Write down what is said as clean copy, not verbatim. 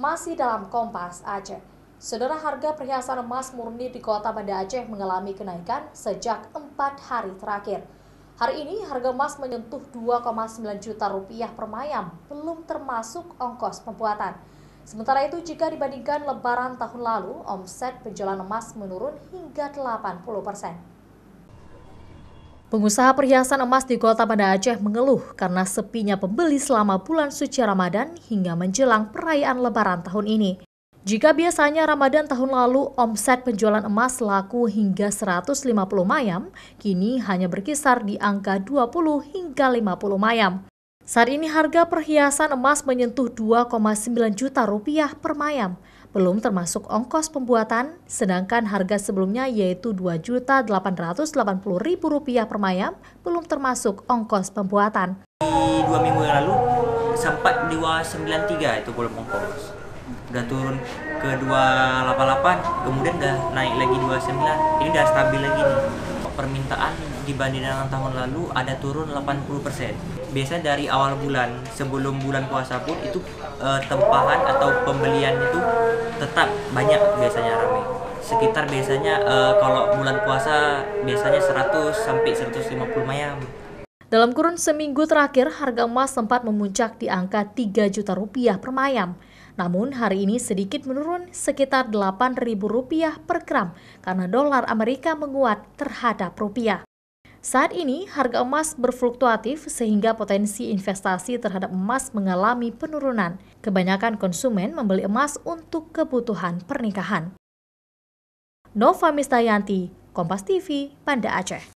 masih dalam Kompas Aceh. Saudara, harga perhiasan emas murni di Kota Banda Aceh mengalami kenaikan sejak 4 hari terakhir. Hari ini harga emas menyentuh 2,9 juta rupiah per mayam, belum termasuk ongkos pembuatan. Sementara itu, jika dibandingkan Lebaran tahun lalu, omset penjualan emas menurun hingga 80%. Pengusaha perhiasan emas di Kota Banda Aceh mengeluh karena sepinya pembeli selama bulan suci Ramadan hingga menjelang perayaan Lebaran tahun ini. Jika biasanya Ramadan tahun lalu omset penjualan emas laku hingga 150 mayam, kini hanya berkisar di angka 20 hingga 50 mayam. Saat ini harga perhiasan emas menyentuh 2,9 juta rupiah per mayam, belum termasuk ongkos pembuatan, sedangkan harga sebelumnya yaitu Rp2.880.000 per mayam, belum termasuk ongkos pembuatan. 2 minggu yang lalu sempat 293 itu belum ongkos. Udah turun ke 288, kemudian udah naik lagi 29. Ini udah stabil lagi nih. Permintaan dibanding dengan tahun lalu ada turun 80%. Biasanya dari awal bulan sebelum bulan puasa pun itu tempahan atau pembelian itu tetap banyak, biasanya ramai. Sekitar biasanya kalau bulan puasa biasanya 100 sampai 150 mayam. Dalam kurun seminggu terakhir, harga emas sempat memuncak di angka 3 juta rupiah per mayam. Namun hari ini sedikit menurun sekitar Rp8.000 per gram karena dolar Amerika menguat terhadap rupiah. Saat ini harga emas berfluktuatif sehingga potensi investasi terhadap emas mengalami penurunan. Kebanyakan konsumen membeli emas untuk kebutuhan pernikahan. Nova Mistayanti, Kompas TV, Banda Aceh.